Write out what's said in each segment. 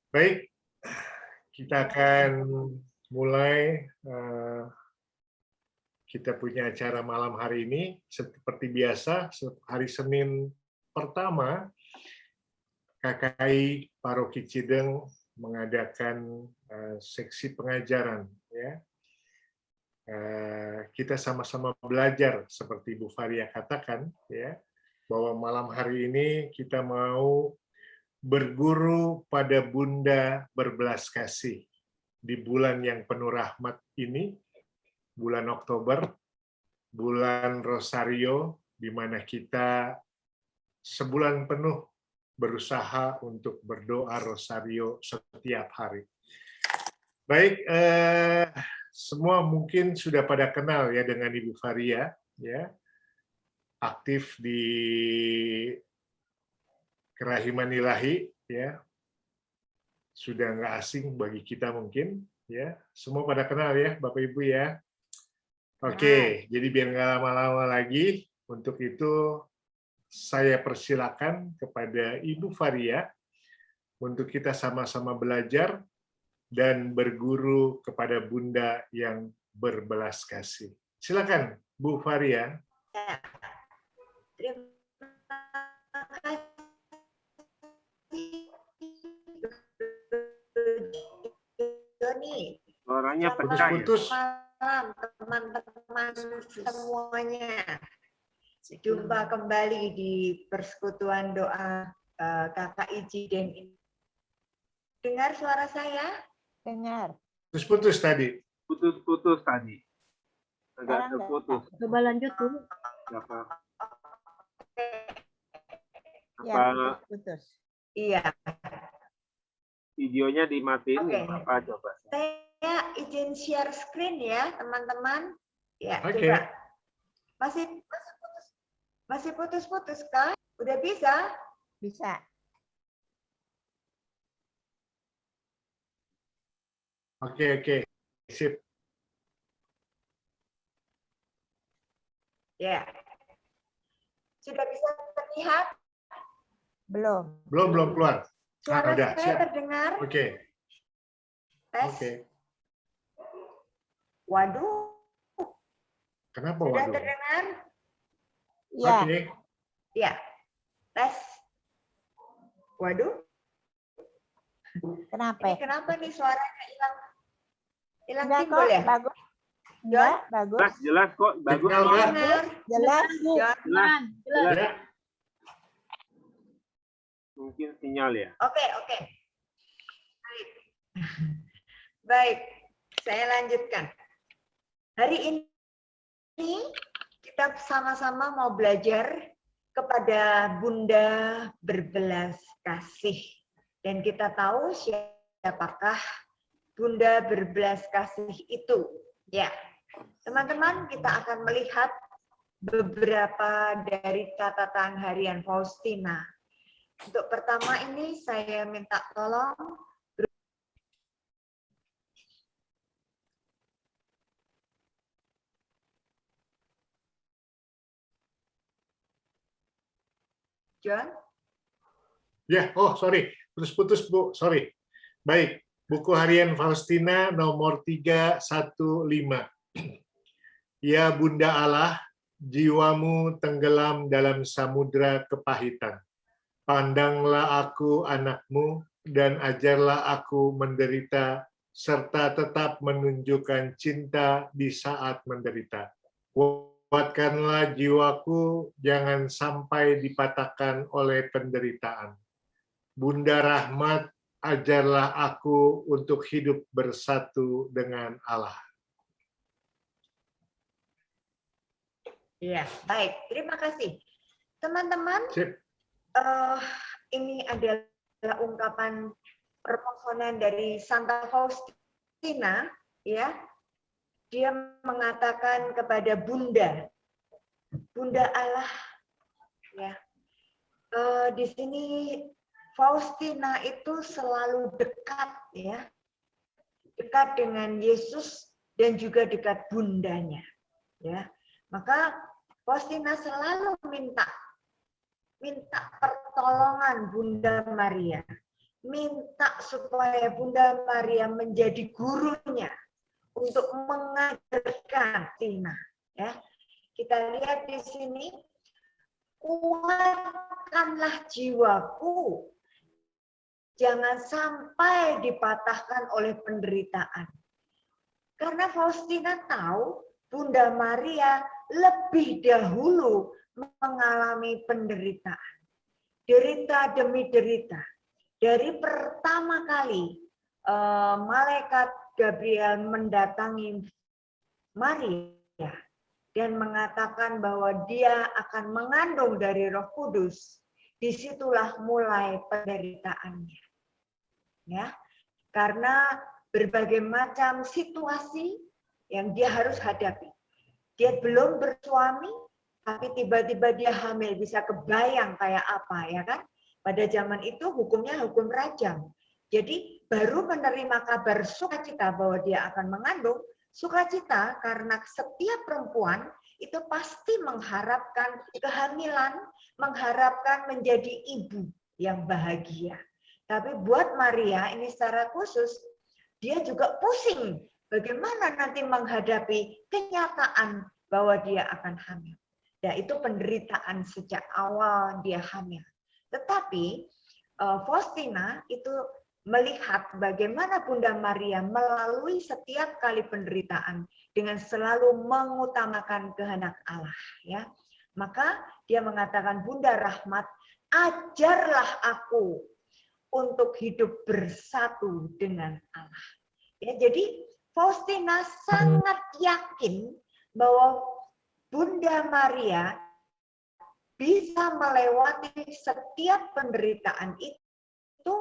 Baik, kita akan mulai kita punya acara malam hari ini. Seperti biasa, hari Senin pertama, KKI Paroki Cideng mengadakan seksi pengajaran. Ya. Kita sama-sama belajar, seperti Bu Faria katakan, ya, bahwa malam hari ini kita mau berguru pada Bunda berbelas kasih di bulan yang penuh rahmat ini, bulan Oktober, bulan Rosario, di mana kita sebulan penuh berusaha untuk berdoa Rosario setiap hari. Baik, semua mungkin sudah pada kenal ya dengan Ibu Faria, ya, aktif di Kerahiman Ilahi, ya, sudah nggak asing bagi kita mungkin, ya, semua pada kenal ya Bapak Ibu ya. Oke, jadi biar nggak lama-lama lagi, untuk itu saya persilakan kepada Ibu Faria untuk kita sama-sama belajar dan berguru kepada Bunda yang berbelas kasih. Silakan, Bu Faria. Ya. Terima kasih. Joni. Suaranya putus-putus. Malam teman-teman semuanya. Jumpa kembali di persekutuan doa KKI Cideng ini. Dengar suara saya? Dengar. Putus-putus tadi. Putus-putus tadi. Agak terputus. Coba lanjut dulu. Apa putus. Iya. Videonya dimatiin? Oke. Apa coba? Saya izin share screen ya, teman-teman. Ya, Oke. coba. Masih putus-putus kan? Udah bisa? Bisa. Oke. Sip. Ya. Sudah bisa terlihat? Belum. Belum keluar. Suara udah, saya siap. terdengar? Oke. Tes. Oke. Waduh. Kenapa Sudah waduh? terdengar? Ya. Oke. Ya. Tes. Waduh. Kenapa? Ini kenapa nih suaranya hilang? Hilang Enggak timbul kok, ya? bagus. Jon? Ya, bagus. Jelas kok, bagus. Signal, Kok. Pak. Dengar? Jelas. Jon? Jelas. Ya. Mungkin sinyal ya. Oke. Baik, saya lanjutkan. Hari ini kita sama-sama mau belajar kepada Bunda berbelas kasih. Dan kita tahu siapakah Bunda berbelas kasih itu. Ya, teman-teman, kita akan melihat beberapa dari catatan harian Faustina. Untuk pertama ini saya minta tolong Jon. Ya, sorry. Putus-putus, Bu. Sorry. Baik, buku harian Faustina nomor 315. Ya Bunda Allah, jiwamu tenggelam dalam samudra kepahitan. Pandanglah aku anakmu, dan ajarlah aku menderita, serta tetap menunjukkan cinta di saat menderita. Kuatkanlah jiwaku, jangan sampai dipatahkan oleh penderitaan. Bunda Rahmat, ajarlah aku untuk hidup bersatu dengan Allah. Ya, baik. Terima kasih. Teman-teman, Sip. ini adalah ungkapan permohonan dari Santa Faustina, ya. Dia mengatakan kepada Bunda Allah, ya. Di sini Faustina itu selalu dekat, ya, dekat dengan Yesus dan juga dekat bundanya, ya. Maka Faustina selalu minta pertolongan Bunda Maria. minta supaya Bunda Maria menjadi gurunya untuk mengajarkan Tina. Ya, kita lihat di sini, kuatkanlah jiwaku, jangan sampai dipatahkan oleh penderitaan. Karena Faustina tahu Bunda Maria lebih dahulu mengalami penderitaan. Derita demi derita. Dari pertama kali malaikat Gabriel mendatangi Maria dan mengatakan bahwa dia akan mengandung dari Roh Kudus, disitulah mulai penderitaannya. Ya, karena berbagai macam situasi yang dia harus hadapi. Dia belum bersuami, tapi tiba-tiba dia hamil, bisa kebayang kayak apa, ya kan? Pada zaman itu hukumnya hukum rajam. Jadi baru menerima kabar sukacita bahwa dia akan mengandung, sukacita karena setiap perempuan itu pasti mengharapkan kehamilan, mengharapkan menjadi ibu yang bahagia. Tapi buat Maria ini secara khusus, dia juga pusing bagaimana nanti menghadapi kenyataan bahwa dia akan hamil. Ya, itu penderitaan sejak awal dia hamil. Tetapi Faustina itu melihat bagaimana Bunda Maria melalui setiap kali penderitaan dengan selalu mengutamakan kehendak Allah. Ya, maka dia mengatakan, Bunda Rahmat, ajarlah aku untuk hidup bersatu dengan Allah. Ya, jadi Faustina sangat yakin bahwa Bunda Maria bisa melewati setiap penderitaan itu,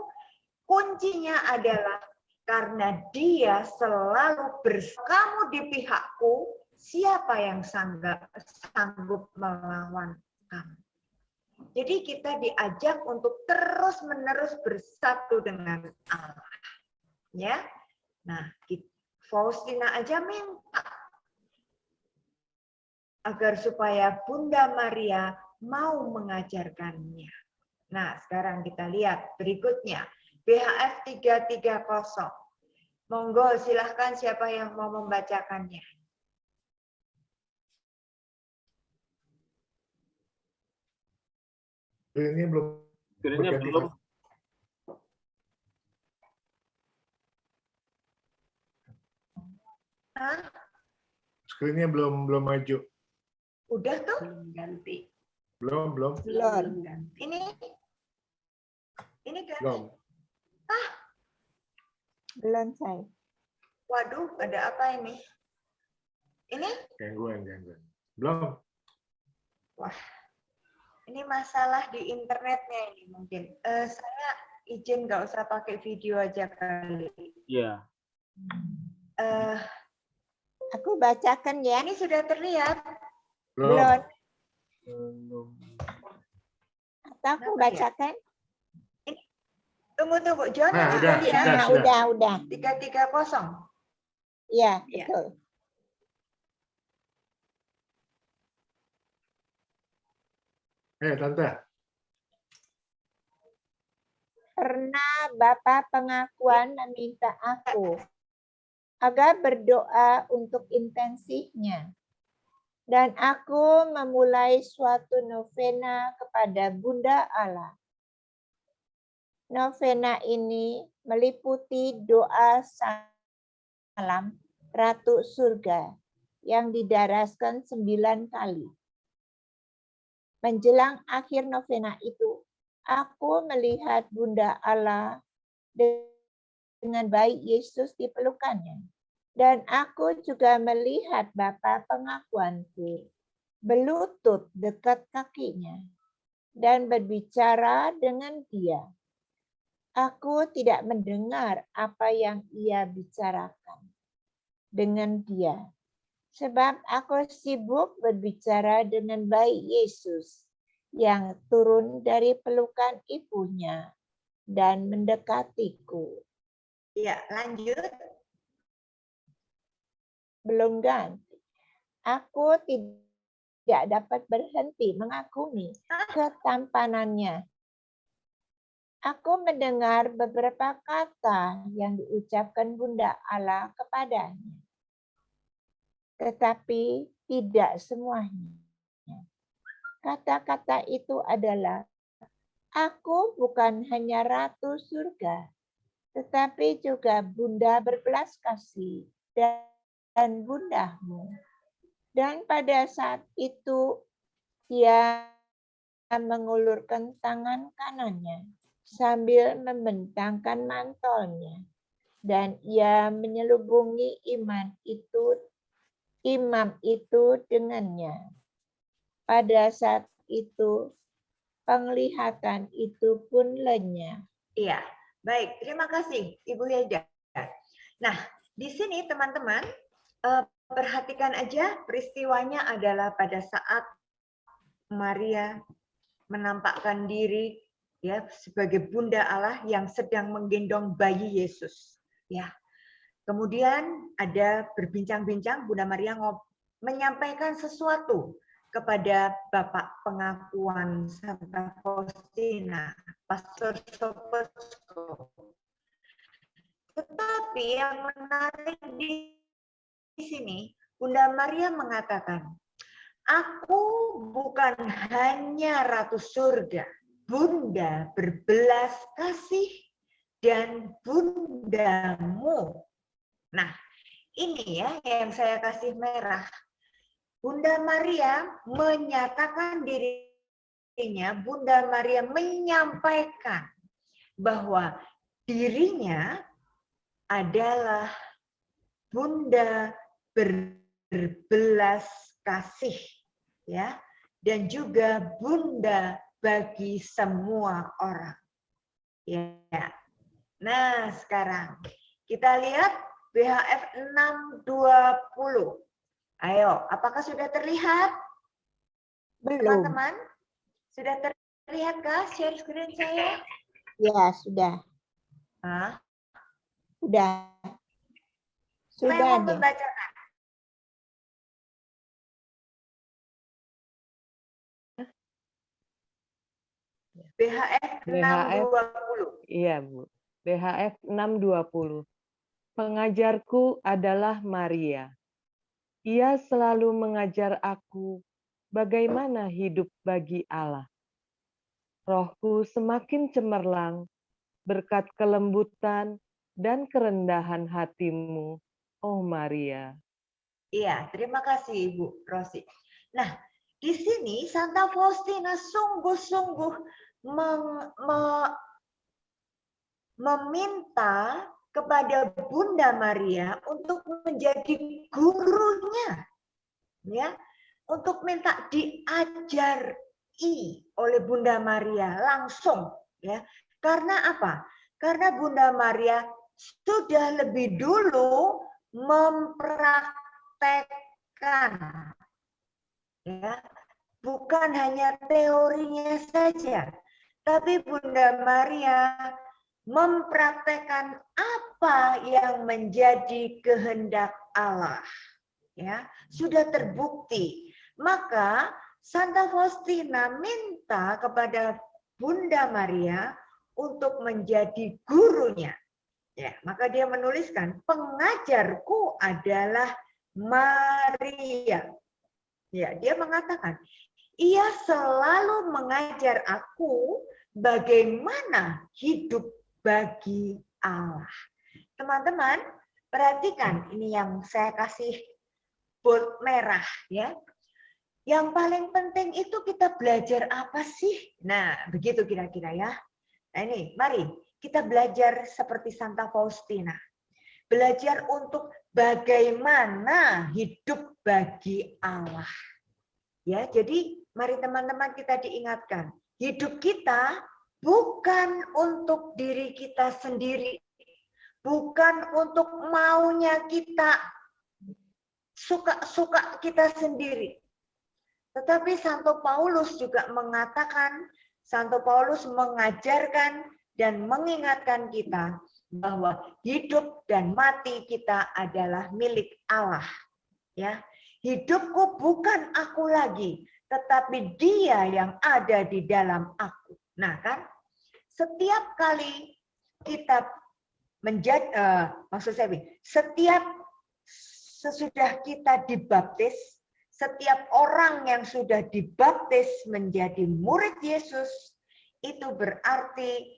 kuncinya adalah karena dia selalu kamu di pihakku, siapa yang sanggup melawan kamu. Jadi kita diajak untuk terus-menerus bersatu dengan Allah. Ya. Nah, Faustina aja minta agar supaya Bunda Maria mau mengajarkannya. Nah, sekarang kita lihat berikutnya. BHF 330. Monggo silahkan siapa yang mau membacakannya. Ini belum. Screen-nya belum. Hah? Screen-nya belum maju. Udah tuh? Belum ganti. Belum. Belum. Ini ganti. Belum. Ah, Belum, saya. waduh, ada apa ini? Ini? Gangguan. Belum. Wah, ini masalah di internetnya ini mungkin. Saya izin nggak usah pakai video aja kali. Iya. Aku bacakan ya. Ini sudah terlihat. Belum. Belum. Atau aku Kenapa ya? bacakan? Tunggu, John. Nah, sudah udah, lihat? sudah. Udah. 330. Iya, Iya. betul. Tante. Karena Bapa pengakuan meminta aku agar berdoa untuk intensinya. Dan aku memulai suatu novena kepada Bunda Allah. Novena ini meliputi doa salam Ratu Surga yang didaraskan 9 kali. Menjelang akhir novena itu, aku melihat Bunda Allah dengan bayi Yesus di pelukannya. Dan aku juga melihat Bapa pengakuanku berlutut dekat kakinya dan berbicara dengan dia. Aku tidak mendengar apa yang ia bicarakan dengan dia, sebab aku sibuk berbicara dengan bayi Yesus yang turun dari pelukan ibunya dan mendekatiku. Iya, lanjut. Belum ganti. Aku tidak dapat berhenti mengagumi ketampanannya. Aku mendengar beberapa kata yang diucapkan Bunda Allah kepadanya, tetapi tidak semuanya. Kata-kata itu adalah, aku bukan hanya ratu surga, tetapi juga Bunda berbelas kasih dan bundamu. Dan pada saat itu ia mengulurkan tangan kanannya sambil membentangkan mantelnya, dan ia menyelubungi imam itu dengannya. Pada saat itu penglihatan itu pun lenyap. Iya, baik. Terima kasih, Ibu Yeda. Nah, di sini teman-teman, perhatikan aja peristiwanya adalah pada saat Maria menampakkan diri ya sebagai Bunda Allah yang sedang menggendong bayi Yesus. Ya. Kemudian ada berbincang-bincang, Bunda Maria menyampaikan sesuatu kepada Bapak Pengakuan Santa Faustina, Pastor Soposko. Tetapi yang menarik di sini, Bunda Maria mengatakan, aku bukan hanya Ratu Surga, Bunda berbelas kasih dan bundamu. Nah, ini ya yang saya kasih merah. Bunda Maria menyatakan dirinya, Bunda Maria menyampaikan bahwa dirinya adalah Bunda berbelas kasih, ya, dan juga Bunda bagi semua orang. Ya. Nah, sekarang kita lihat BHF 620. Ayo, apakah sudah terlihat? Belum. Teman-teman, sudah terlihatkah share screen saya? Ya, sudah. Hah? Sudah. Siapa yang Sudah mau deh. membacakan? BHF 620. Iya, Bu. BHF 620. Pengajarku adalah Maria. Ia selalu mengajar aku bagaimana hidup bagi Allah. Rohku semakin cemerlang berkat kelembutan dan kerendahan hatimu, oh Maria. Iya, terima kasih Ibu Rosi. Nah, di sini Santa Faustina sungguh-sungguh meminta kepada Bunda Maria untuk menjadi gurunya, ya, untuk minta diajari oleh Bunda Maria langsung, ya. Karena apa? Karena Bunda Maria sudah lebih dulu mempraktekkan, ya, bukan hanya teorinya saja, tapi Bunda Maria mempraktekkan apa yang menjadi kehendak Allah, ya, sudah terbukti. Maka Santa Faustina minta kepada Bunda Maria untuk menjadi gurunya. Ya, maka dia menuliskan, pengajarku adalah Maria. Ya, dia mengatakan, ia selalu mengajar aku bagaimana hidup bagi Allah. Teman-teman, perhatikan ini yang saya kasih bold merah, ya. Yang paling penting itu kita belajar apa sih? Nah, begitu kira-kira ya. Nah ini, mari kita belajar seperti Santa Faustina. Belajar untuk bagaimana hidup bagi Allah. Ya, jadi mari teman-teman kita diingatkan, hidup kita bukan untuk diri kita sendiri, bukan untuk maunya kita, suka-suka kita sendiri. Tetapi Santo Paulus juga mengatakan, Santo Paulus mengajarkan dan mengingatkan kita bahwa hidup dan mati kita adalah milik Allah. Ya, hidupku bukan aku lagi, tetapi Dia yang ada di dalam aku. Nah kan, setiap kali kita setiap sesudah kita dibaptis, setiap orang yang sudah dibaptis menjadi murid Yesus, itu berarti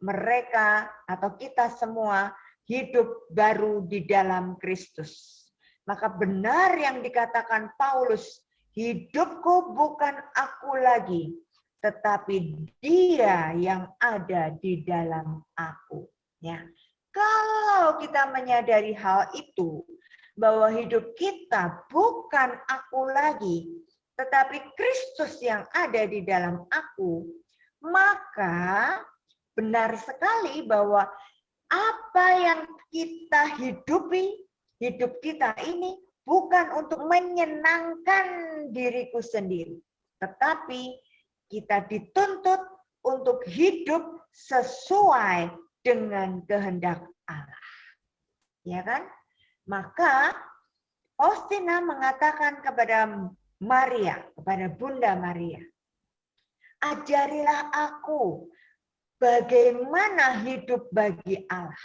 mereka atau kita semua hidup baru di dalam Kristus. Maka benar yang dikatakan Paulus, hidupku bukan aku lagi, tetapi Dia yang ada di dalam aku. Ya. Kalau kita menyadari hal itu, bahwa hidup kita bukan aku lagi, tetapi Kristus yang ada di dalam aku, maka benar sekali bahwa apa yang kita hidupi, hidup kita ini bukan untuk menyenangkan diriku sendiri, tetapi kita dituntut untuk hidup sesuai dengan kehendak Allah. Ya kan? Maka Faustina mengatakan kepada Maria, kepada Bunda Maria, ajarilah aku bagaimana hidup bagi Allah.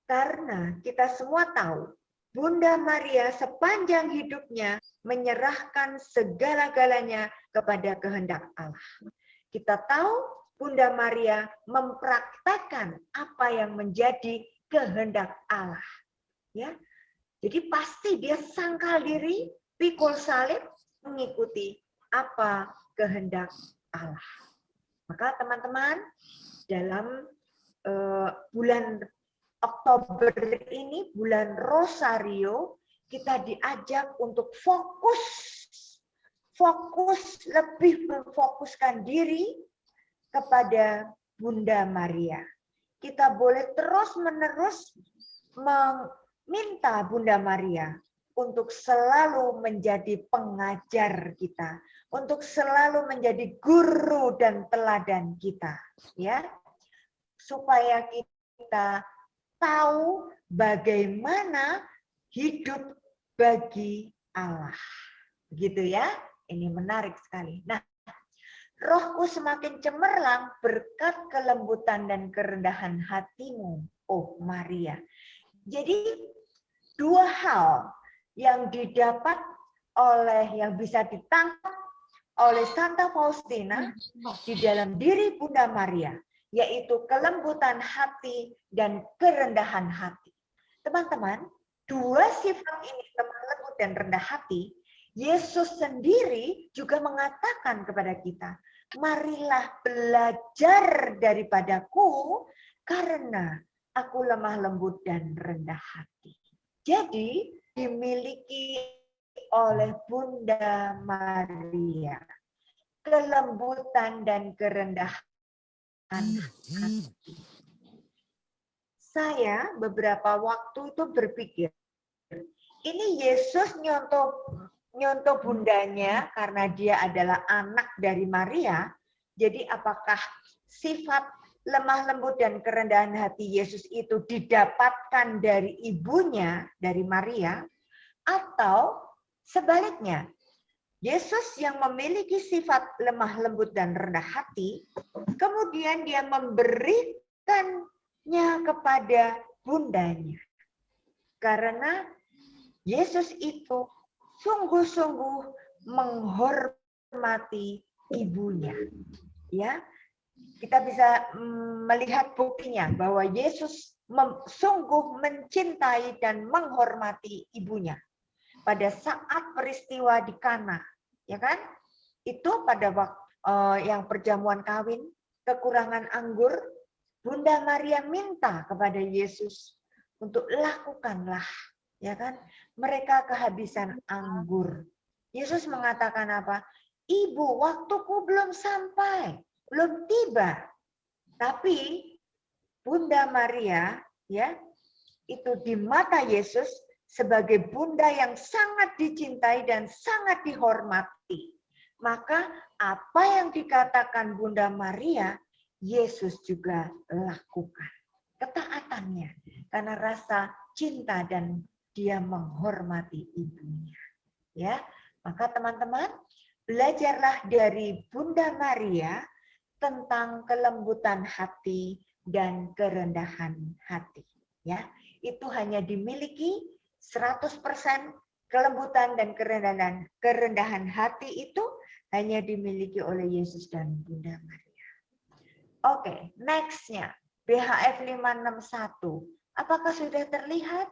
Karena kita semua tahu, Bunda Maria sepanjang hidupnya menyerahkan segala-galanya kepada kehendak Allah. Kita tahu Bunda Maria mempraktekkan apa yang menjadi kehendak Allah. Ya, jadi pasti dia sangkal diri, pikul salib, mengikuti apa kehendak Allah. Maka teman-teman, dalam bulan Oktober ini, bulan Rosario, kita diajak untuk lebih memfokuskan diri kepada Bunda Maria. Kita boleh terus-menerus minta Bunda Maria untuk selalu menjadi pengajar kita, untuk selalu menjadi guru dan teladan kita, ya, supaya kita tahu bagaimana hidup bagi Allah, begitu ya. Ini menarik sekali. Nah, rohku semakin cemerlang berkat kelembutan dan kerendahan hatimu, oh Maria. Jadi dua hal yang didapat yang bisa ditangkap oleh Santa Faustina di dalam diri Bunda Maria, yaitu kelembutan hati dan kerendahan hati. Teman-teman, dua sifat ini, lemah lembut dan rendah hati, Yesus sendiri juga mengatakan kepada kita, marilah belajar daripadaku karena aku lemah lembut dan rendah hati. Jadi dimiliki oleh Bunda Maria kelembutan dan kerendahan hati. Saya beberapa waktu itu berpikir, ini Yesus nyontoh bundanya karena dia adalah anak dari Maria. Jadi apakah sifat lemah lembut dan kerendahan hati Yesus itu didapatkan dari ibunya, dari Maria, atau sebaliknya, Yesus yang memiliki sifat lemah lembut dan rendah hati, kemudian dia memberikannya kepada bundanya. Karena Yesus itu sungguh-sungguh menghormati ibunya. Ya, kita bisa melihat buktinya bahwa Yesus sungguh mencintai dan menghormati ibunya pada saat peristiwa di Kana, ya kan? Itu pada waktu yang perjamuan kawin, kekurangan anggur, Bunda Maria minta kepada Yesus untuk lakukanlah, ya kan? Mereka kehabisan anggur. Yesus mengatakan apa? Ibu, waktuku belum sampai. Belum tiba, tapi Bunda Maria, ya, itu di mata Yesus sebagai bunda yang sangat dicintai dan sangat dihormati. Maka apa yang dikatakan Bunda Maria, Yesus juga lakukan. Ketaatannya karena rasa cinta dan dia menghormati ibunya. Ya, maka teman-teman belajarlah dari Bunda Maria tentang kelembutan hati dan kerendahan hati. Ya, itu hanya dimiliki 100% kelembutan dan kerendahan hati itu hanya dimiliki oleh Yesus dan Bunda Maria. Oke, next-nya BHF 561. Apakah sudah terlihat?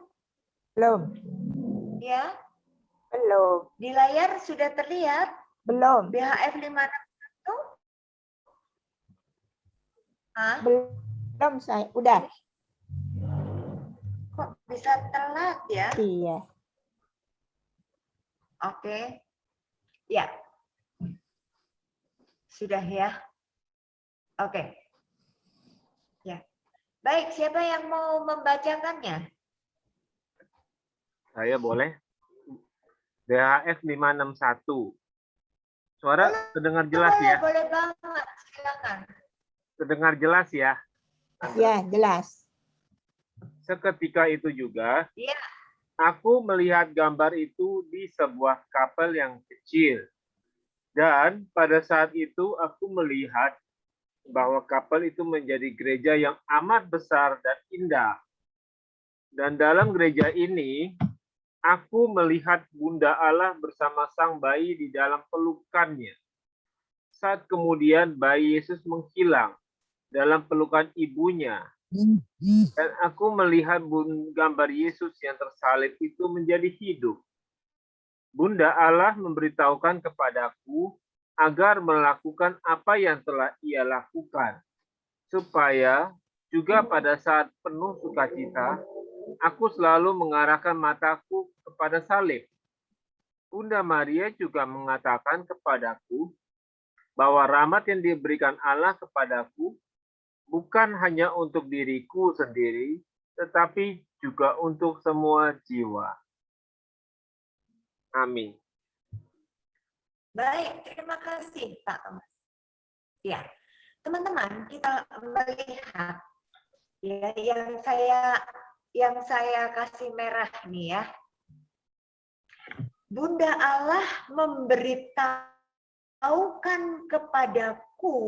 Belum. Ya, Belum. di layar sudah terlihat Belum. BHF 561? Hah? Belum saya. Udah. Kok bisa telat ya? Iya. Oke. Ya. Sudah ya. Oke. Ya. Baik, siapa yang mau membacakannya? Saya boleh. DHF 561. Suara terdengar jelas Boleh, ya? boleh banget. Silakan. Terdengar jelas ya? Ya, jelas. Seketika itu juga, Iya. aku melihat gambar itu di sebuah kapel yang kecil. Dan pada saat itu aku melihat bahwa kapel itu menjadi gereja yang amat besar dan indah. Dan dalam gereja ini, aku melihat Bunda Allah bersama sang bayi di dalam pelukannya. Saat kemudian bayi Yesus menghilang dalam pelukan ibunya. Dan aku melihat gambar Yesus yang tersalib itu menjadi hidup. Bunda Allah memberitahukan kepadaku agar melakukan apa yang telah ia lakukan. Supaya juga pada saat penuh sukacita, aku selalu mengarahkan mataku kepada salib. Bunda Maria juga mengatakan kepadaku bahwa rahmat yang diberikan Allah kepadaku bukan hanya untuk diriku sendiri, tetapi juga untuk semua jiwa. Amin. Baik, terima kasih Pak Thomas. Ya, teman-teman, kita melihat ya yang saya kasih merah nih ya. Bunda Allah memberitahukan kepadaku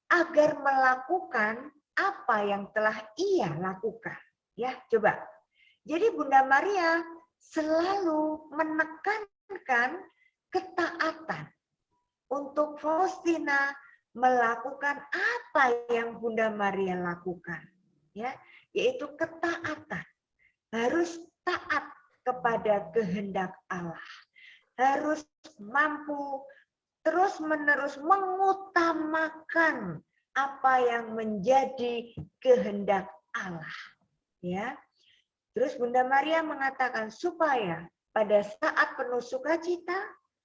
agar melakukan apa yang telah ia lakukan. Ya, coba. Jadi Bunda Maria selalu menekankan ketaatan untuk Faustina melakukan apa yang Bunda Maria lakukan, ya, yaitu ketaatan. Harus taat kepada kehendak Allah. Harus mampu terus-menerus mengutamakan apa yang menjadi kehendak Allah, ya. Terus Bunda Maria mengatakan supaya pada saat penuh sukacita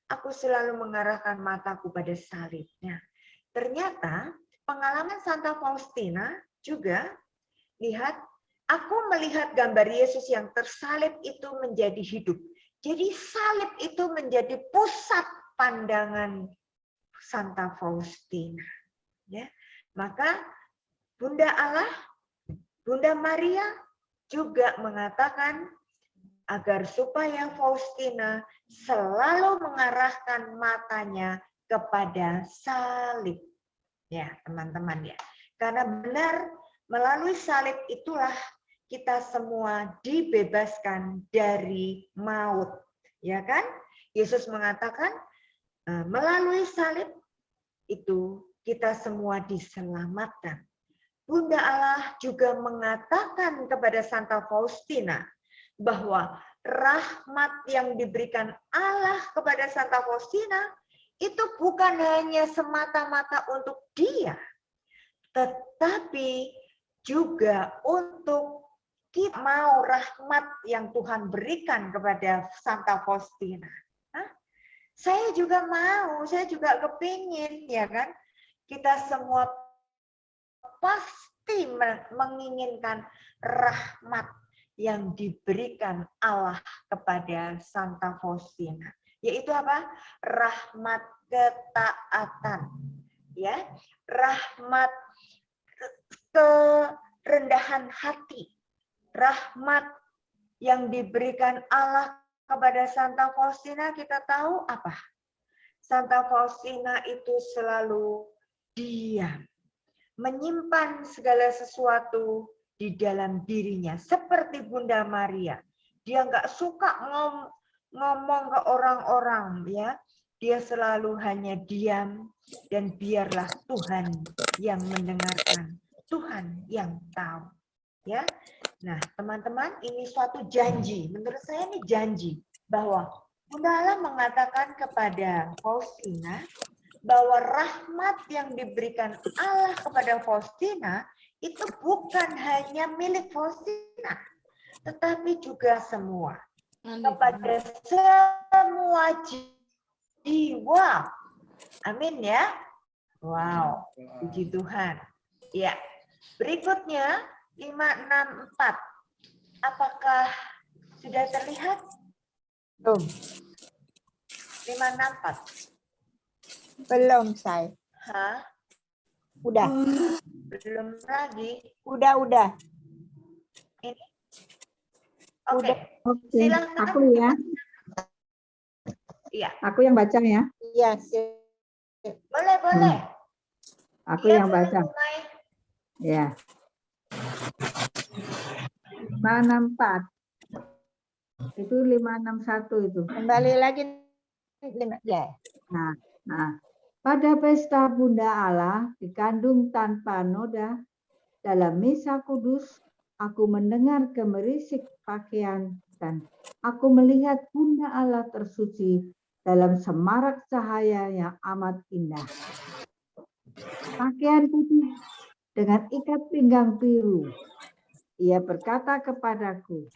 aku selalu mengarahkan mataku pada salibnya. Ternyata pengalaman Santa Faustina juga, lihat, aku melihat gambar Yesus yang tersalib itu menjadi hidup. Jadi salib itu menjadi pusat pandangan Santa Faustina. Ya, maka Bunda Allah, Bunda Maria juga mengatakan agar supaya Faustina selalu mengarahkan matanya kepada salib. Ya, teman-teman ya. Karena benar melalui salib itulah kita semua dibebaskan dari maut. Ya kan? Yesus mengatakan melalui salib itu kita semua diselamatkan. Bunda Allah juga mengatakan kepada Santa Faustina bahwa rahmat yang diberikan Allah kepada Santa Faustina itu bukan hanya semata-mata untuk dia, tetapi juga untuk kita mau rahmat yang Tuhan berikan kepada Santa Faustina. Hah? Saya juga mau, saya juga kepingin, ya kan? Kita semua pasti menginginkan rahmat yang diberikan Allah kepada Santa Faustina. Yaitu apa? Rahmat ketaatan. Ya, rahmat kerendahan hati. Rahmat yang diberikan Allah kepada Santa Faustina, kita tahu apa? Santa Faustina itu selalu diam, menyimpan segala sesuatu di dalam dirinya, seperti Bunda Maria. Dia nggak suka ngomong ke orang-orang, ya. Dia selalu hanya diam dan biarlah Tuhan yang mendengarkan, Tuhan yang tahu, ya. Nah, teman-teman, ini suatu janji. Menurut saya ini janji bahwa Bunda Allah mengatakan kepada Faustina bahwa rahmat yang diberikan Allah kepada Faustina itu bukan hanya milik Faustina, tetapi juga semua. Kepada semua jiwa. Amin ya. Wow, puji Tuhan. Ya, berikutnya 564. Apakah sudah terlihat? Belum. 564. Belum, saya. Hah? Udah. Belum lagi. Udah. Ini. Oke. Oke, Silakan. aku ya. Iya. Aku yang baca ya. Iya, Boleh. Aku Iya, yang boleh, baca. Bu Mai. Ya. 564. Itu 561 itu. kembali lagi. Ya. Nah, pada pesta Bunda Allah dikandung tanpa noda, dalam misa kudus, aku mendengar gemerisik pakaian dan aku melihat Bunda Allah tersuci dalam semarak cahaya yang amat indah. Pakaian putih dengan ikat pinggang biru. Ia berkata kepadaku,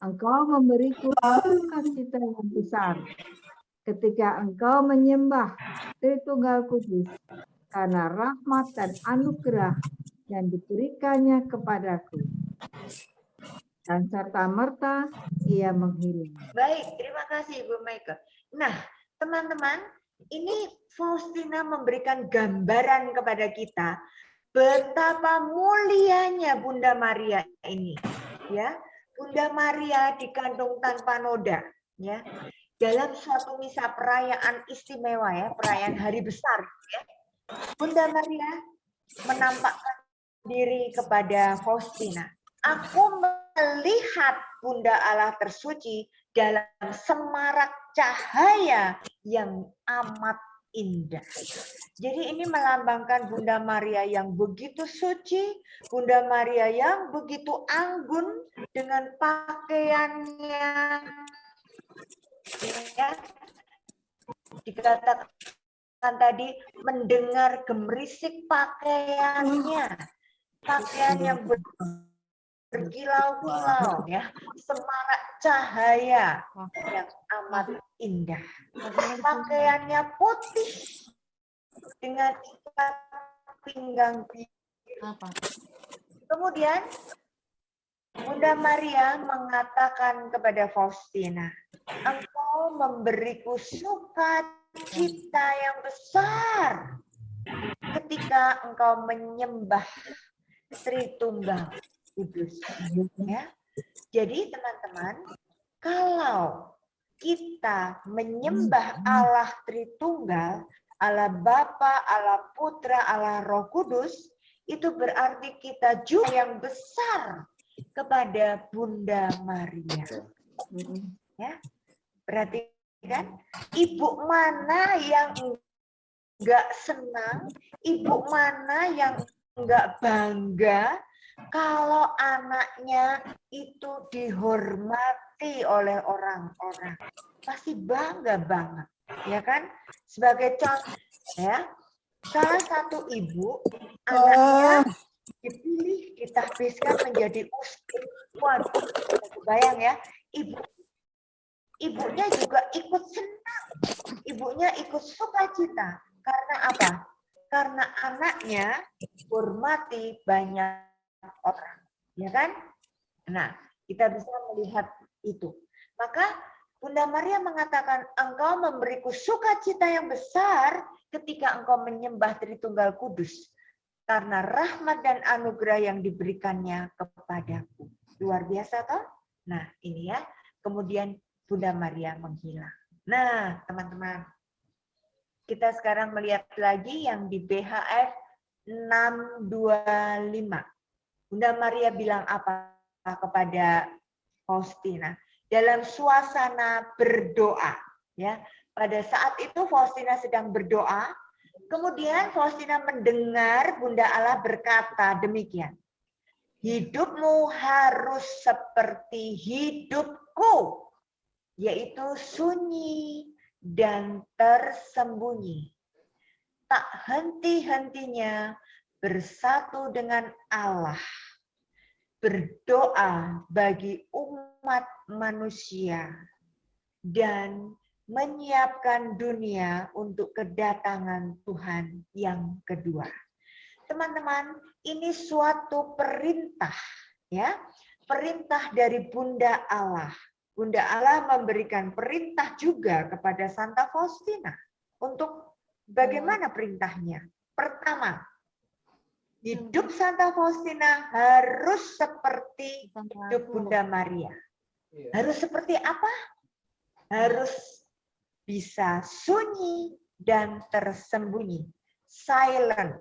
engkau memberiku sukacita yang besar ketika engkau menyembah Tritunggal Kudus karena rahmat dan anugerah yang diberikannya kepadaku. Dan serta-merta ia menghilang. Baik, terima kasih Ibu Maike. Nah, teman-teman, ini Faustina memberikan gambaran kepada kita betapa mulianya Bunda Maria ini, ya. Bunda Maria dikandung tanpa noda, ya. Dalam suatu misa perayaan istimewa, ya, perayaan hari besar, ya. Bunda Maria menampakkan diri kepada Faustina. Aku melihat Bunda Allah tersuci dalam semarak cahaya yang amat indah. Jadi ini melambangkan Bunda Maria yang begitu suci, Bunda Maria yang begitu anggun dengan pakaiannya, ya, dikatakan tadi mendengar gemerisik pakaiannya, pakaian yang berkilau-kilau, ya, semarak cahaya yang amat indah. Pakaiannya putih dengan ikat pinggang biru. Kemudian Bunda Maria mengatakan kepada Faustina, engkau memberiku sukacita yang besar ketika engkau menyembah Tritunggal Kudus. Ya. Jadi teman-teman, kalau kita menyembah Allah Tritunggal, Allah Bapa, Allah Putra, Allah Roh Kudus, itu berarti kita juga yang besar kepada Bunda Maria. Ya, berarti kan ibu mana yang enggak senang, ibu mana yang enggak bangga kalau anaknya itu dihormati oleh orang-orang. Pasti bangga banget, ya kan? Sebagai contoh, ya, salah satu ibu, anaknya dipilih, ditahbiskan menjadi uskup. Waduh, bayang ya, ibunya juga ikut senang, ibunya ikut sukacita. Karena apa? Karena anaknya hormati banyak orang, ya kan? Nah, kita bisa melihat itu. Maka Bunda Maria mengatakan, engkau memberiku sukacita yang besar ketika engkau menyembah Tritunggal Kudus. Karena rahmat dan anugerah yang diberikannya kepadaku. Luar biasa toh? Nah, ini ya. Kemudian Bunda Maria menghilang. Nah, teman-teman. Kita sekarang melihat lagi yang di BHF 625. Bunda Maria bilang apa kepada Faustina? Dalam suasana berdoa, ya. Pada saat itu Faustina sedang berdoa, kemudian Faustina mendengar Bunda Allah berkata demikian. Hidupmu harus seperti hidupku, yaitu sunyi dan tersembunyi. Tak henti-hentinya bersatu dengan Allah, berdoa bagi umat manusia, dan menyiapkan dunia untuk kedatangan Tuhan yang kedua. Teman-teman, ini suatu perintah, ya, perintah dari Bunda Allah. Bunda Allah memberikan perintah juga kepada Santa Faustina untuk bagaimana perintahnya. Pertama, hidup Santa Faustina harus seperti hidup Bunda Maria. Harus seperti apa? Harus bisa sunyi dan tersembunyi. Silent.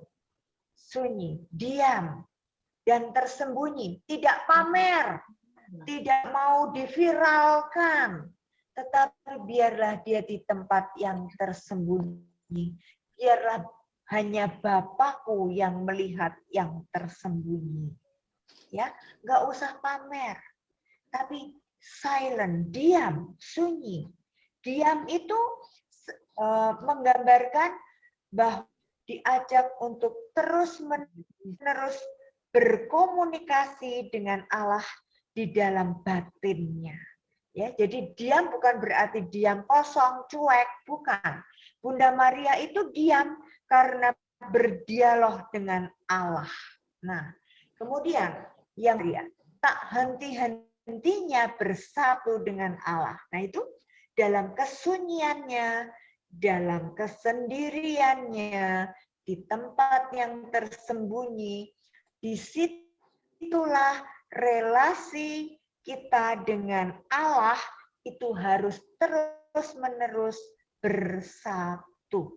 Sunyi, diam, dan tersembunyi, tidak pamer, tidak mau diviralkan, tetapi biarlah dia di tempat yang tersembunyi, biarlah hanya Bapakku yang melihat yang tersembunyi, ya, nggak usah pamer, tapi silent, diam, sunyi. Diam itu menggambarkan bahwa diajak untuk terus-menerus berkomunikasi dengan Allah di dalam batinnya. Ya, jadi diam bukan berarti diam kosong, cuek, bukan. Bunda Maria itu diam karena berdialog dengan Allah. Nah, kemudian yang dia tak henti-hentinya bersatu dengan Allah. Nah, itu dalam kesunyiannya, dalam kesendiriannya, di tempat yang tersembunyi, disitulah relasi kita dengan Allah itu harus terus-menerus bersatu.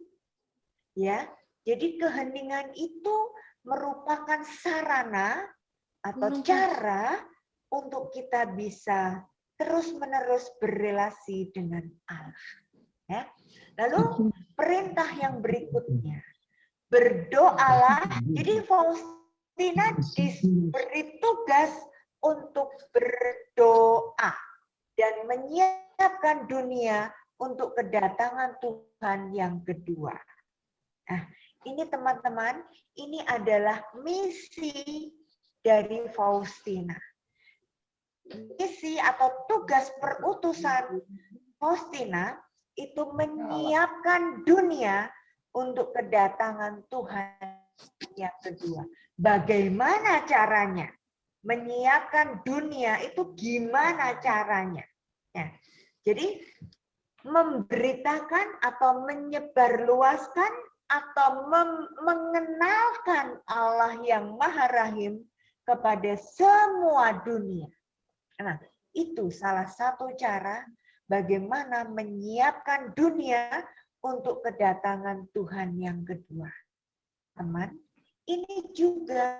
Ya, jadi keheningan itu merupakan sarana atau cara untuk kita bisa terus-menerus berrelasi dengan Allah. Ya. Lalu perintah yang berikutnya, berdoalah. Jadi Faustina diberi tugas untuk berdoa dan menyiapkan dunia untuk kedatangan Tuhan yang kedua. Nah, ini teman-teman, ini adalah misi dari Faustina. Misi atau tugas perutusan Faustina itu menyiapkan dunia untuk kedatangan Tuhan yang kedua. Bagaimana caranya? Menyiapkan dunia itu gimana caranya? Ya. Jadi memberitakan atau menyebarluaskan atau mengenalkan Allah yang Maha Rahim kepada semua dunia. Nah, itu salah satu cara bagaimana menyiapkan dunia untuk kedatangan Tuhan yang kedua. Teman, ini juga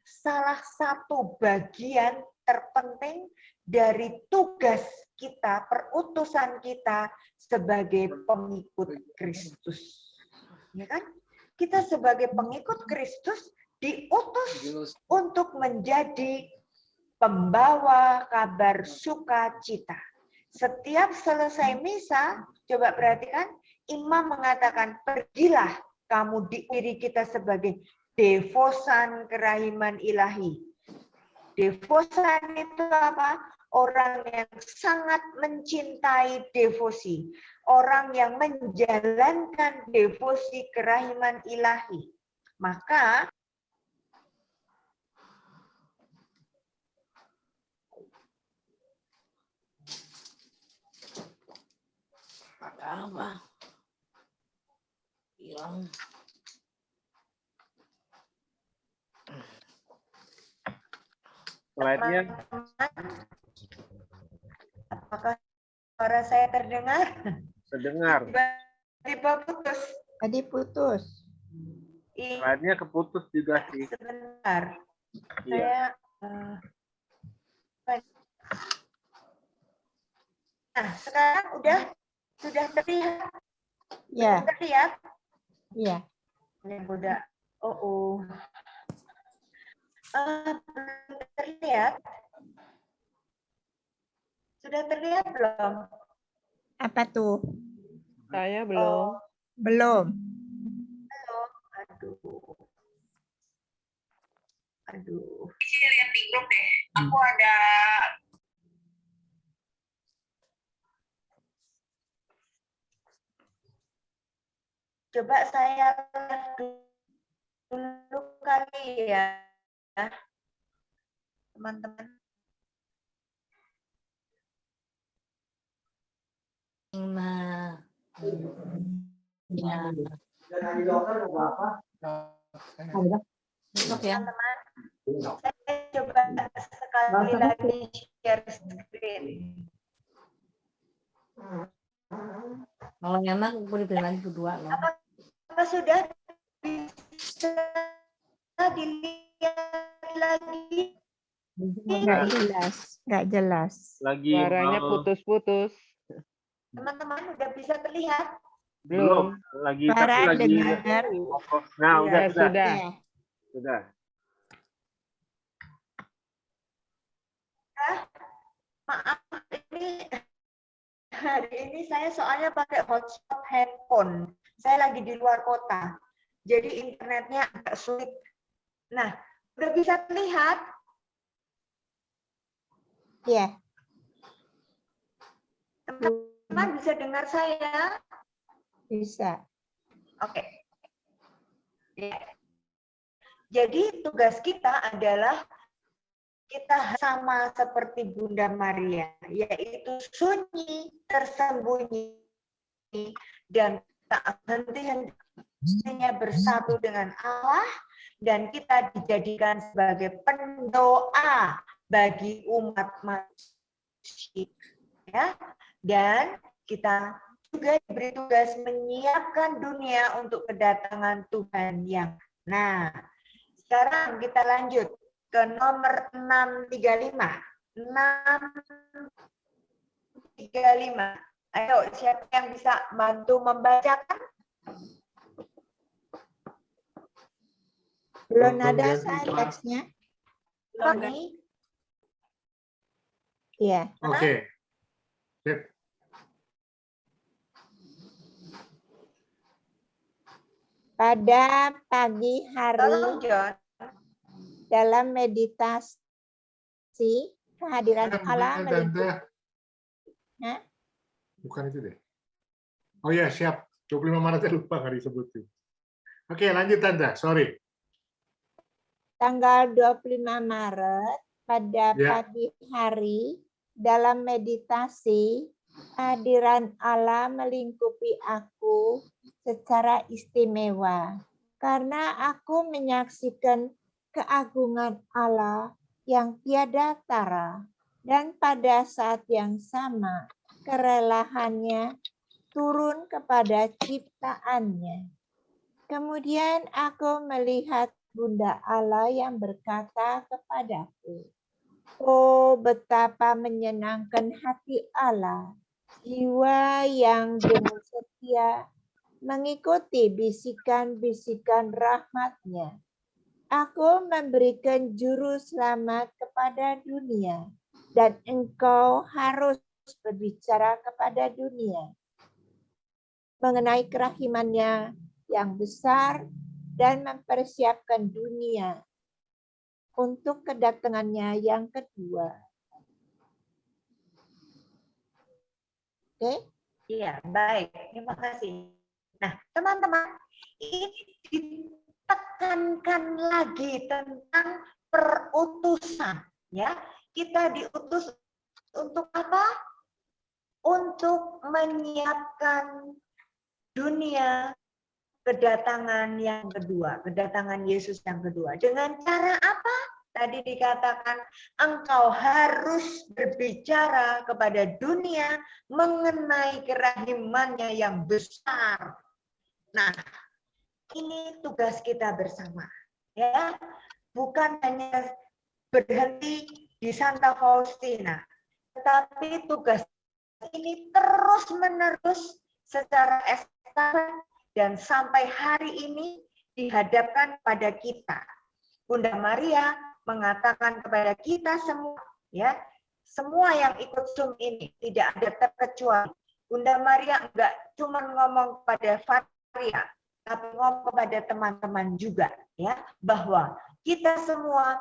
salah satu bagian terpenting dari tugas kita, perutusan kita sebagai pengikut Kristus. Ya kan? Kita sebagai pengikut Kristus diutus untuk menjadi pembawa kabar sukacita. Setiap selesai misa, coba perhatikan, imam mengatakan, pergilah kamu diiri kita sebagai devosan kerahiman ilahi. Devosan itu apa? Orang yang sangat mencintai devosi. Orang yang menjalankan devosi kerahiman ilahi. Maka apa? Hilang. Slide-nya. Apakah suara saya terdengar? Terdengar. putus. Tadi putus. Slide-nya keputus juga sih. Sebentar. Iya. Nah, sekarang sudah terlihat. Ya, Terlihat. iya. Yang udah. Belum terlihat. Sudah terlihat belum? Apa tuh? Saya belum. Belum. Aduh. Sini lihat di grup deh. Aku ada. Coba saya dulu kali ya, teman-teman. Teman-teman, saya coba sekali lagi share screen. Kalau enak boleh beli lagi kedua loh. Apakah sudah bisa dilihat lagi? Nggak jelas. Nggak jelas. Lagi Suaranya putus-putus. Teman-teman udah bisa terlihat? belum. Lagi tapi Suara lagi. dengar. Nah, udah Ya, sudah. Ya. Sudah. Maaf, ini hari ini saya soalnya pakai hotspot handphone. Saya lagi di luar kota, jadi internetnya agak sulit. Nah, udah bisa terlihat? Ya. Teman-teman bisa dengar saya? Bisa. Oke. Ya. Jadi tugas kita adalah kita sama seperti Bunda Maria, yaitu sunyi, tersembunyi, dan tak henti-hentinya bersatu dengan Allah, dan kita dijadikan sebagai pendoa bagi umat manusia. Ya. Dan kita juga diberi tugas menyiapkan dunia untuk kedatangan Tuhan yang. Nah, sekarang kita lanjut ke nomor 635. 635. Ayo, siapa yang bisa bantu membacakan? Belum ada teksnya. Tony? Iya. Oke. Sip. Pada pagi hari Tolong, John. dalam meditasi kehadiran Allah melingkupi. Hah? Bukan itu deh. Oh ya, siap. 25 Maret lupa nggak disebutin. Oke, lanjut Tante. Sorry. Tanggal 25 Maret pada Ya. pagi hari dalam meditasi kehadiran Allah melingkupi aku secara istimewa karena aku menyaksikan keagungan Allah yang tiada tara dan pada saat yang sama kerelahannya turun kepada ciptaannya. Kemudian aku melihat Bunda Allah yang berkata kepadaku, "Oh, betapa menyenangkan hati Allah, jiwa yang dengan setia mengikuti bisikan-bisikan rahmat-Nya. Aku memberikan juru selamat kepada dunia, dan engkau harus berbicara kepada dunia mengenai kerahiman-Nya yang besar dan mempersiapkan dunia untuk kedatangannya yang kedua." Oke? Iya, baik. Terima kasih. Nah, teman-teman, ini ditekankan lagi tentang perutusan. Ya, kita diutus untuk apa? Untuk menyiapkan dunia kedatangan yang kedua, kedatangan Yesus yang kedua. Dengan cara apa? Tadi dikatakan engkau harus berbicara kepada dunia mengenai kerahimannya yang besar. Nah, ini tugas kita bersama, ya. Bukan hanya berhenti di Santa Faustina, tetapi tugas ini terus-menerus secara estafet dan sampai hari ini dihadapkan pada kita. Bunda Maria mengatakan kepada kita semua, ya, semua yang ikut Zoom ini tidak ada terkecuali. Bunda Maria enggak cuma ngomong kepada Faria, tapi ngomong kepada teman-teman juga, ya, bahwa kita semua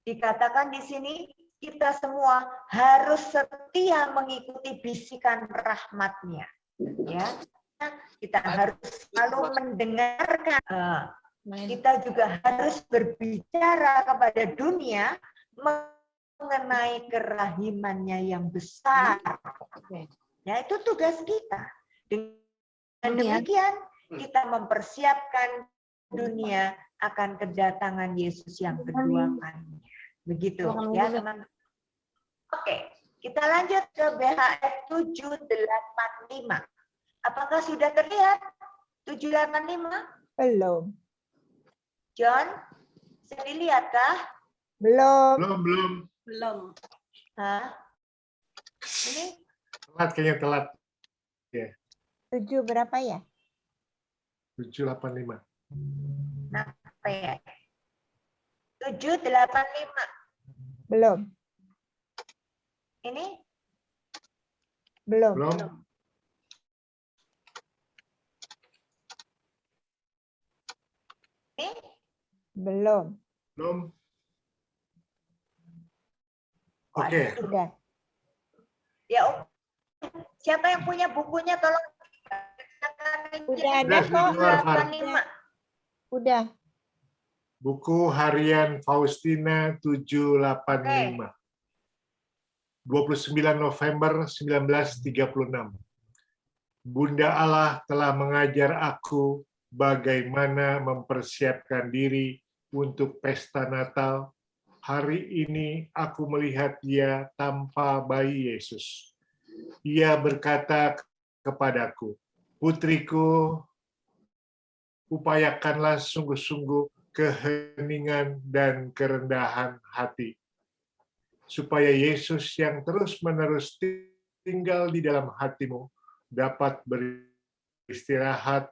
dikatakan di sini kita semua harus setia mengikuti bisikan rahmat-Nya, ya. Kita harus selalu mendengarkan. Kita juga harus berbicara kepada dunia mengenai kerahimannya yang besar. Ya, itu tugas kita. Dengan demikian, kita mempersiapkan dunia akan kedatangan Yesus yang kedua kalinya. Begitu, ya teman-teman. Oke, kita lanjut ke BHF 785. Apakah sudah terlihat 785? Belum. John, bisa dilihatkah? Belum. Belum. Hah? Ini Telat kayaknya telat. 7 berapa ya? 785. apa ya? 785. Belum. Ini Belum. Belum. ini Belum. Belum. Oke. Sudah. ya, siapa yang punya bukunya tolong. Udah ada kok. 785. Udah. Buku harian Faustina 785. 29 November 1936. Bunda Allah telah mengajar aku bagaimana mempersiapkan diri untuk pesta Natal. Hari ini aku melihat dia tanpa bayi Yesus. Ia berkata kepadaku, "Putriku, upayakanlah sungguh-sungguh keheningan dan kerendahan hati, supaya Yesus yang terus-menerus tinggal di dalam hatimu dapat beristirahat.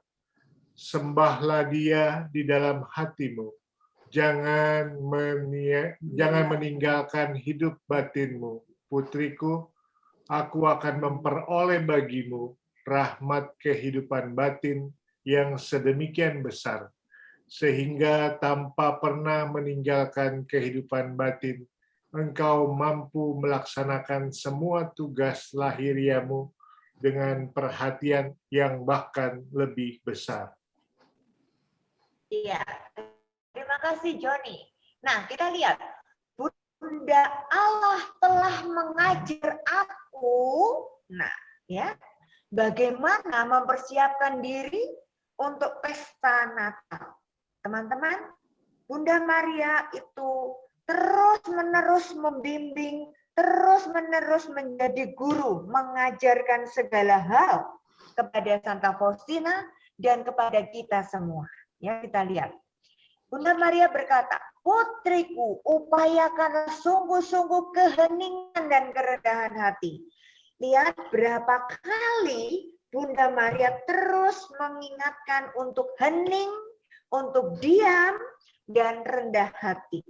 Sembahlah dia di dalam hatimu. Jangan meninggalkan hidup batinmu. Putriku, aku akan memperoleh bagimu rahmat kehidupan batin yang sedemikian besar, sehingga tanpa pernah meninggalkan kehidupan batin, engkau mampu melaksanakan semua tugas lahiriamu dengan perhatian yang bahkan lebih besar." Iya, terima kasih Joni. Nah, kita lihat. Bunda Allah telah mengajar aku, nah, ya, bagaimana mempersiapkan diri untuk pesta Natal. Teman-teman, Bunda Maria itu terus-menerus membimbing, terus-menerus menjadi guru, mengajarkan segala hal kepada Santa Faustina dan kepada kita semua. Ya, kita lihat. Bunda Maria berkata, "Putriku, upayakanlah sungguh-sungguh keheningan dan kerendahan hati." Lihat berapa kali Bunda Maria terus mengingatkan untuk hening, untuk diam, dan rendah hati.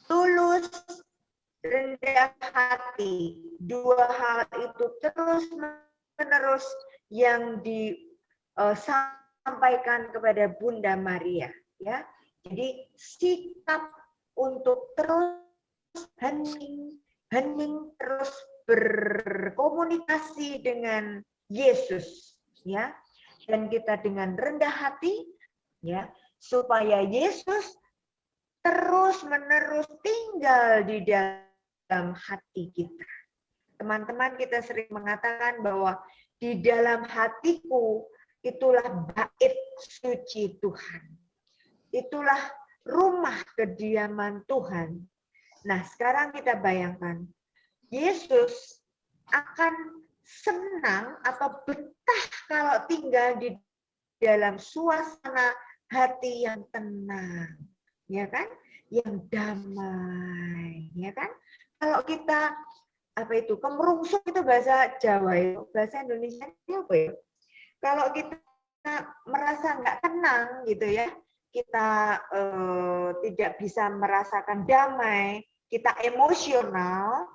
Tulus, rendah hati. Dua hal itu terus-menerus yang disampaikan kepada Bunda Maria. Ya, jadi sikap untuk terus hening, terus berkomunikasi dengan Yesus, ya, dan kita dengan rendah hati, ya, supaya Yesus terus-menerus tinggal di dalam hati kita. Teman-teman, kita sering mengatakan bahwa di dalam hatiku itulah bait suci Tuhan. Itulah rumah kediaman Tuhan. Nah, sekarang kita bayangkan, Yesus akan senang atau betah kalau tinggal di dalam suasana hati yang tenang, ya kan? Yang damai, ya kan? Kalau kita kemerungsung itu bahasa Jawa itu, bahasa Indonesia itu apa ya? Kalau kita merasa nggak tenang gitu ya, kita tidak bisa merasakan damai, kita emosional,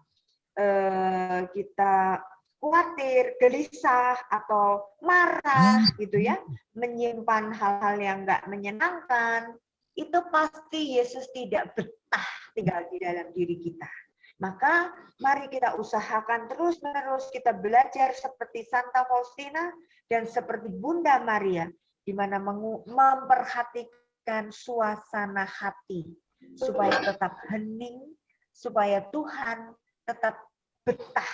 kita khawatir, gelisah atau marah gitu ya, menyimpan hal-hal yang nggak menyenangkan, itu pasti Yesus tidak betah tinggal di dalam diri kita. Maka mari kita usahakan terus-menerus kita belajar seperti Santa Faustina dan seperti Bunda Maria, di mana memperhatikan suasana hati supaya tetap hening, supaya Tuhan tetap betah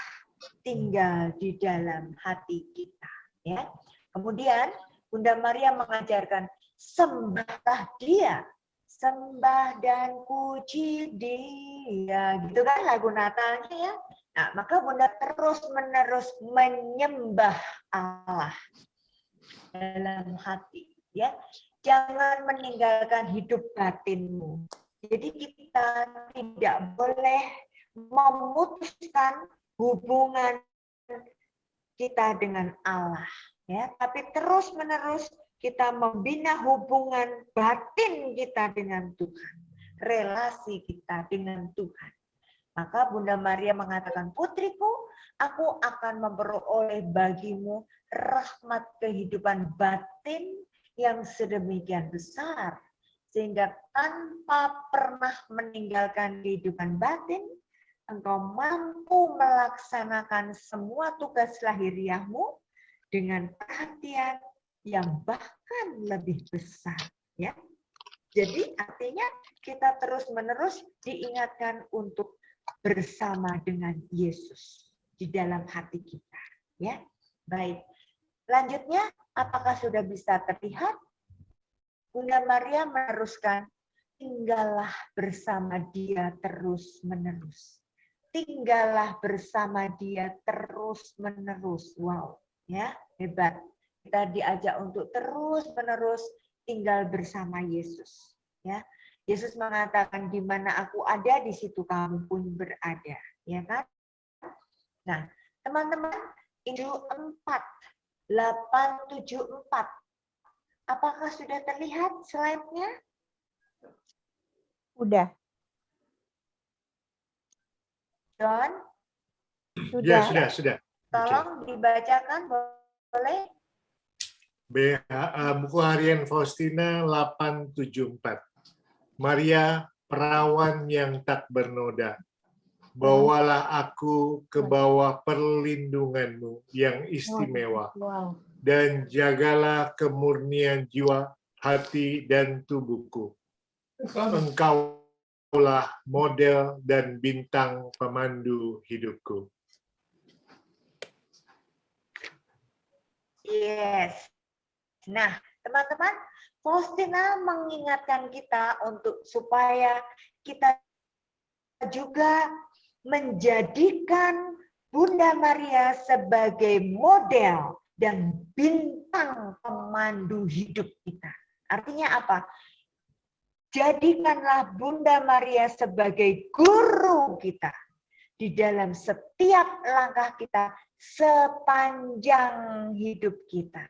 tinggal di dalam hati kita. Ya. Kemudian Bunda Maria mengajarkan sembahlah Dia, sembah dan puji Dia, gitu kan lagu Natalnya ya. Nah, maka Bunda terus-menerus menyembah Allah dalam hati, ya. Jangan meninggalkan hidup batinmu. Jadi kita tidak boleh memutuskan hubungan kita dengan Allah, ya. Tapi terus-menerus kita membina hubungan batin kita dengan Tuhan, relasi kita dengan Tuhan. Maka Bunda Maria mengatakan, putriku, aku akan memperoleh bagimu rahmat kehidupan batin yang sedemikian besar, sehingga tanpa pernah meninggalkan kehidupan batin, engkau mampu melaksanakan semua tugas lahiriahmu dengan perhatian yang bahkan lebih besar, ya. Jadi artinya kita terus-menerus diingatkan untuk bersama dengan Yesus di dalam hati kita, ya. Baik. Selanjutnya, apakah sudah bisa terlihat? Bunda Maria meneruskan, tinggallah bersama Dia terus-menerus. Tinggallah bersama Dia terus-menerus. Wow, ya, hebat. Kita diajak untuk terus-menerus tinggal bersama Yesus. Ya, Yesus mengatakan, di mana aku ada, di situ kamu pun berada. Ya kan? Nah, teman-teman, Injil 4:8-7-4. Apakah sudah terlihat slide-nya? Udah. John? Ya, Sudah. sudah. Tolong dibacakan, boleh? Buku harian Faustina 874. Maria, perawan yang tak bernoda, bawalah aku ke bawah perlindunganmu yang istimewa, Wow. dan jagalah kemurnian jiwa, hati, dan tubuhku. Engkaulah model dan bintang pemandu hidupku. Yes. Nah, teman-teman, Faustina mengingatkan kita untuk supaya kita juga menjadikan Bunda Maria sebagai model dan bintang pemandu hidup kita. Artinya apa? Jadikanlah Bunda Maria sebagai guru kita di dalam setiap langkah kita sepanjang hidup kita.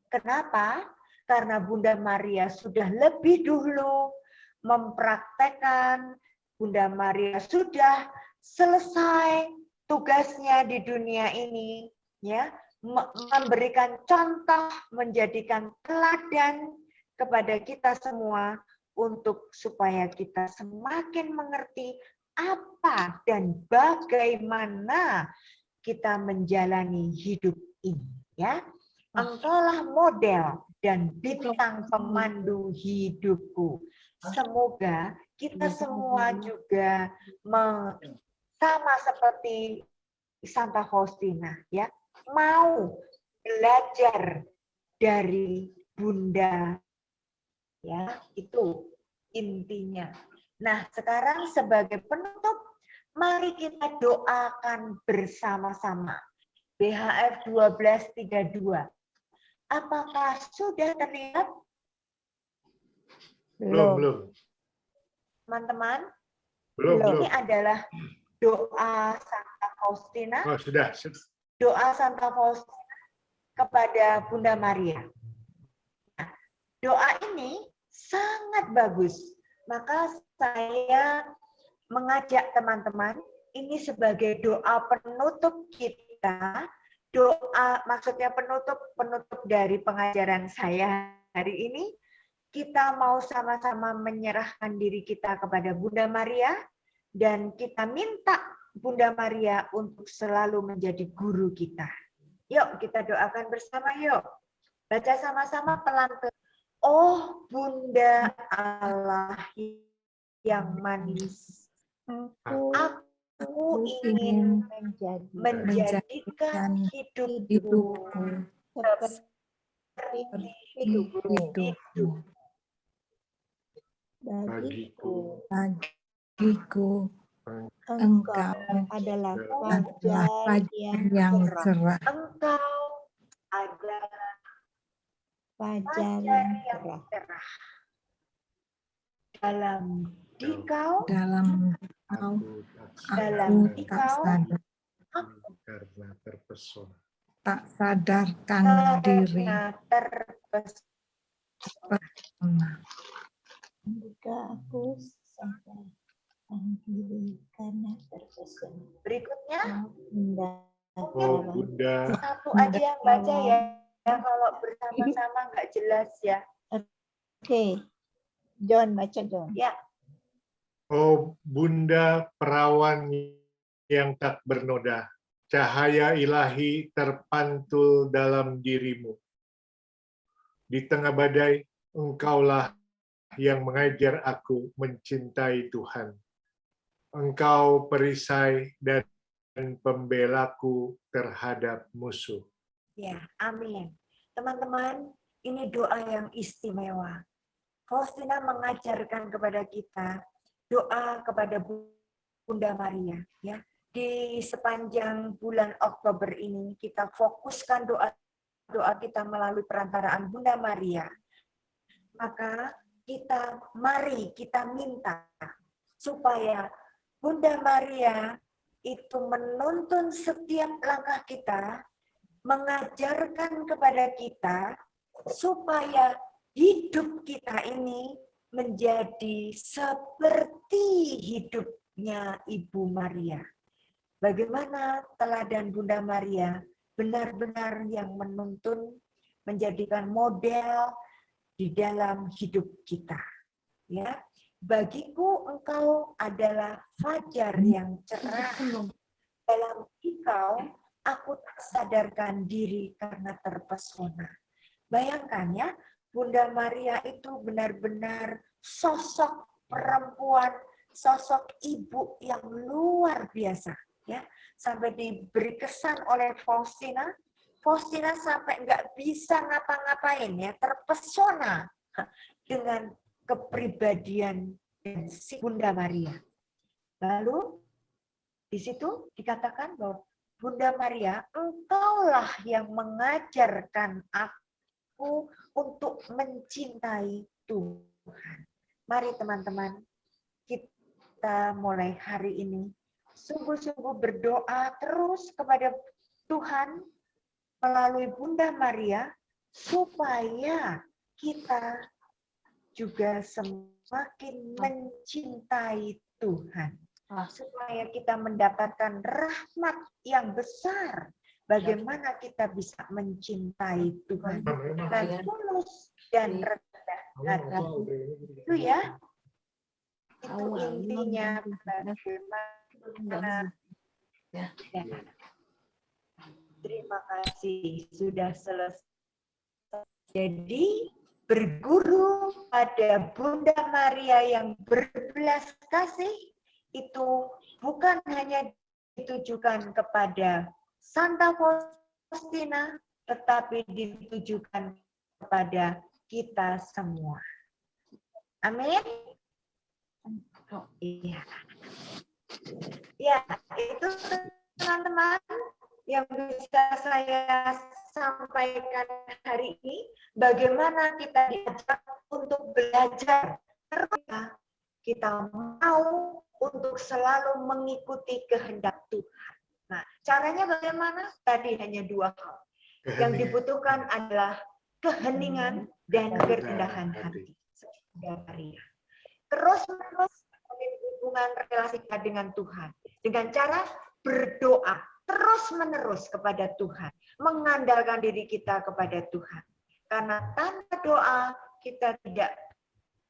Kenapa? Karena Bunda Maria sudah lebih dulu mempraktekkan, Bunda Maria sudah selesai tugasnya di dunia ini, ya, memberikan contoh, menjadikan teladan kepada kita semua untuk supaya kita semakin mengerti apa dan bagaimana kita menjalani hidup ini, ya. Engkaulah model dan bintang pemandu hidupku. Semoga kita semua juga sama seperti Santa Faustina, ya, mau belajar dari Bunda, ya, itu intinya. Nah, sekarang sebagai penutup, mari kita doakan bersama-sama. BHF 1232. Apakah sudah terlihat, Belum. teman-teman? Belum. Ini adalah doa Santa Faustina. Oh, sudah. Doa Santa Faustina kepada Bunda Maria. Nah, doa ini sangat bagus. Maka saya mengajak teman-teman, ini sebagai doa penutup kita, doa maksudnya penutup dari pengajaran saya hari ini, kita mau sama-sama menyerahkan diri kita kepada Bunda Maria, dan kita minta Bunda Maria untuk selalu menjadi guru kita. Yuk kita doakan bersama, yuk. Baca sama-sama pelan-pelan. Oh Bunda Allah yang manis, aku ingin menjadikan hidupku seperti hidupmu. Bagiku, Engkau adalah adalah fajar yang cerah. cerah. Engkau adalah Fajar fajar yang yang cerah. cerah. Dalam dikau, Dalam Aku dalam tak dikau, sadar, karena terpesona. tak sadarkan diri. karena terpesona. Jika aku sadarkan diri karena terpesona. Berikutnya, Bunda, Oh Bunda, satu aja yang baca ya. Kalau bersama-sama nggak jelas ya. Oke, John baca John. Ya, oh Bunda perawan yang tak bernoda, cahaya ilahi terpantul dalam dirimu. Di tengah badai, engkaulah yang mengajar aku mencintai Tuhan. Engkau perisai dan pembelaku terhadap musuh. ya, amin. Teman-teman, ini doa yang istimewa. Faustina mengajarkan kepada kita doa kepada Bunda Maria. Ya, di sepanjang bulan Oktober ini kita fokuskan doa kita melalui perantaraan Bunda Maria. Maka mari kita minta supaya Bunda Maria itu menuntun setiap langkah kita, mengajarkan kepada kita supaya hidup kita ini menjadi seperti hidupnya Ibu Maria. Bagaimana teladan Bunda Maria benar-benar yang menuntun, menjadikan model di dalam hidup kita. Ya, bagiku engkau adalah fajar yang cerah. Dalam engkau aku tak sadarkan diri karena terpesona. Bayangkan ya, Bunda Maria itu benar-benar sosok perempuan, sosok ibu yang luar biasa. Ya, sampai diberi kesan oleh Faustina. Faustina sampai nggak bisa ngapa-ngapain ya, terpesona dengan kepribadian si Bunda Maria. Lalu di situ dikatakan bahwa Bunda Maria, engkaulah yang mengajarkan aku untuk mencintai Tuhan. Mari teman-teman, kita mulai hari ini sungguh-sungguh berdoa terus kepada Tuhan melalui Bunda Maria supaya kita juga semakin mencintai Tuhan. Supaya kita mendapatkan rahmat yang besar. Bagaimana kita bisa mencintai Tuhan dengan tulus dan rendah hati. Itu ya. Itu intinya bagaimana. Ya. Terima kasih sudah selesai. Jadi berguru pada Bunda Maria yang berbelas kasih itu bukan hanya ditujukan kepada Santa Faustina, tetapi ditujukan kepada kita semua. Amin. Iya. Ya, itu teman-teman yang bisa saya sampaikan hari ini. Bagaimana kita diajak untuk belajar. Terus kita mau untuk selalu mengikuti kehendak Tuhan. Nah, caranya bagaimana? Tadi hanya 2 hal. Yang dibutuhkan adalah keheningan dan kerendahan hati. Terus-menerus hubungan relasi kita dengan Tuhan. Dengan cara berdoa terus-menerus kepada Tuhan. Mengandalkan diri kita kepada Tuhan. Karena tanpa doa kita tidak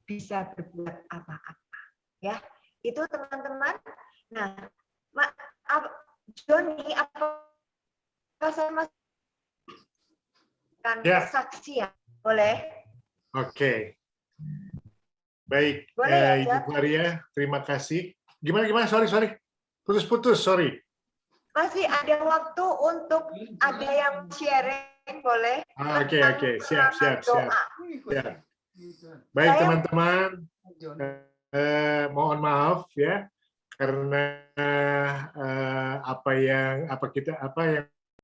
bisa berbuat apa-apa. Ya, itu teman-teman. Nah, Joni, apa saya masih kesaksian? Boleh? Oke. Baik, Boleh, ya, Ibu Maria, terima kasih. Gimana? Sorry. Putus, sorry. Masih ada waktu untuk ada yang sharing, boleh? Oke. Siap. Baik, teman-teman. Mohon maaf ya, karena apa yang